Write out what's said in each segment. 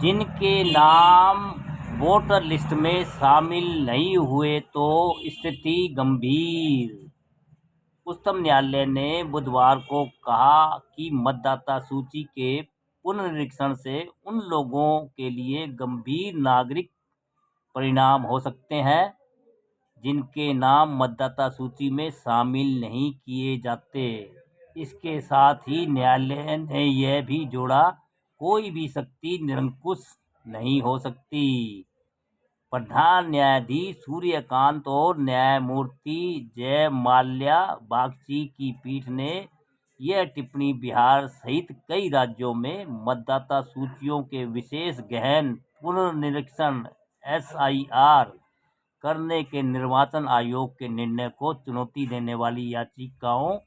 जिनके नाम voter list में शामिल नहीं हुए तो स्थिति गंभीर। उच्चतम न्यायालय ने बुधवार को कहा कि मतदाता सूची के पुनरीक्षण से उन लोगों के लिए गंभीर नागरिक परिणाम हो सकते हैं जिनके नाम मतदाता सूची में शामिल नहीं किए जाते। इसके साथ ही न्यायालय ने यह भी जोड़ा, कोई भी शक्ति निरंकुश नहीं हो सकती। प्रधान न्यायाधीश सूर्यकांत और न्यायमूर्ति जयमाल्या बागची की पीठ ने यह टिप्पणी बिहार सहित कई राज्यों में मतदाता सूचियों के विशेष गहन पुनर्निरीक्षण (SIR) करने के निर्वाचन आयोग के निर्णय को चुनौती देने वाली याचिकाओं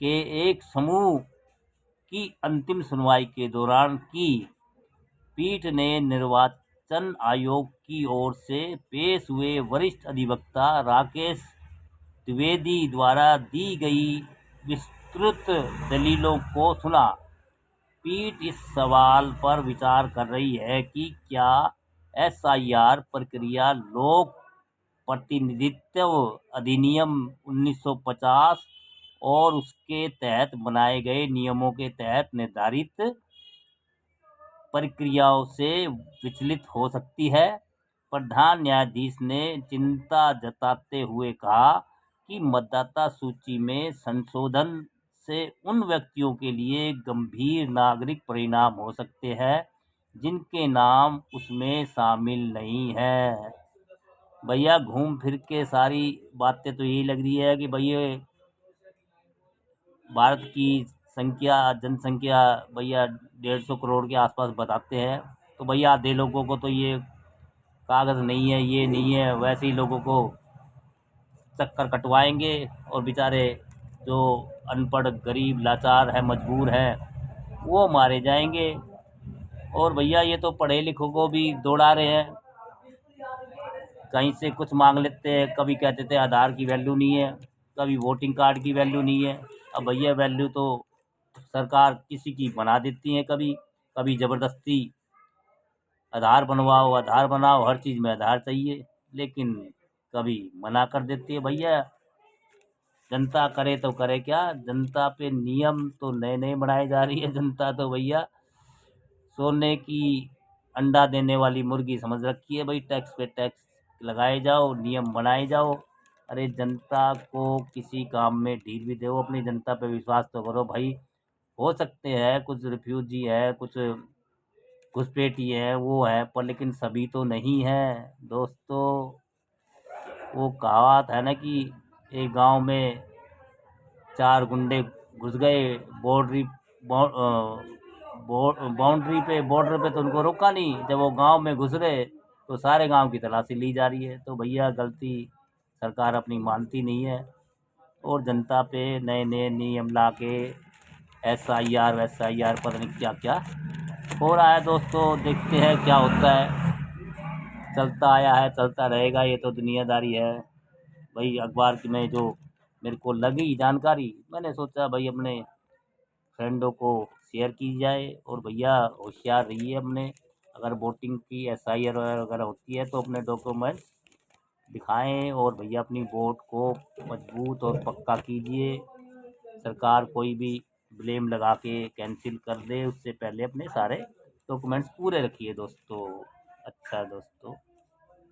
के एक समूह की अंतिम सुनवाई के दौरान की। पीठ ने निर्वाचन आयोग की ओर से पेश हुए वरिष्ठ अधिवक्ता राकेश द्विवेदी द्वारा दी गई विस्तृत दलीलों को सुना। पीठ इस सवाल पर विचार कर रही है कि क्या SIR प्रक्रिया लोक प्रतिनिधित्व अधिनियम 1950 और उसके तहत बनाए गए नियमों के तहत निर्धारित प्रक्रियाओं से विचलित हो सकती है। प्रधान न्यायाधीश ने चिंता जताते हुए कहा कि मतदाता सूची में संशोधन से उन व्यक्तियों के लिए गंभीर नागरिक परिणाम हो सकते हैं जिनके नाम उसमें शामिल नहीं है। भैया घूम फिर के सारी बातें तो यही लग रही है कि भैया भारत की जनसंख्या भैया 150 करोड़ के आसपास बताते हैं। तो भैया आधे लोगों को तो ये कागज़ नहीं है, ये नहीं है, वैसे ही लोगों को चक्कर कटवाएंगे और बेचारे जो अनपढ़ गरीब लाचार है मजबूर हैं वो मारे जाएंगे। और भैया ये तो पढ़े लिखों को भी दौड़ा रहे हैं, कहीं से कुछ मांग लेते हैं। कभी कहते थे आधार की वैल्यू नहीं है, कभी वोटिंग कार्ड की वैल्यू नहीं है। अब भैया वैल्यू तो सरकार किसी की बना देती है, कभी कभी ज़बरदस्ती आधार बनवाओ, आधार बनाओ, हर चीज़ में आधार चाहिए, लेकिन कभी मना कर देती है। भैया जनता करे तो करे क्या, जनता पे नियम तो नए नए बनाए जा रही है। जनता तो भैया सोने की अंडा देने वाली मुर्गी समझ रखी है। भाई टैक्स पे टैक्स लगाए जाओ, नियम बनाए जाओ। अरे जनता को किसी काम में ढील भी दो, अपनी जनता पे विश्वास तो करो भाई। हो सकते हैं कुछ रिफ्यूजी है, कुछ घुसपैठी है, वो है, पर लेकिन सभी तो नहीं है दोस्तों। वो कहावत है ना कि एक गांव में 4 गुंडे घुस गए बाउंड्री बॉर्डर पे, तो उनको रोका नहीं। जब वो गांव में घुस रहे तो सारे गांव की तलाशी ली जा रही है। तो भैया गलती सरकार अपनी मानती नहीं है और जनता पे नए नए नियम ला के SIR वैसा पता नहीं क्या क्या हो रहा है दोस्तों। देखते हैं क्या होता है। चलता आया है, चलता रहेगा, ये तो दुनियादारी है भाई। अखबार की में जो मेरे को लगी जानकारी, मैंने सोचा भाई अपने फ्रेंडों को शेयर की जाए। और भैया होशियार रहिए, अपने अगर वोटिंग की SIR वगैरह होती है तो अपने डॉक्यूमेंट्स दिखाएं और भैया अपनी वोट को मजबूत और पक्का कीजिए। सरकार कोई भी ब्लेम लगा के कैंसिल कर दे उससे पहले अपने सारे डॉक्यूमेंट्स पूरे रखिए दोस्तों। अच्छा दोस्तों।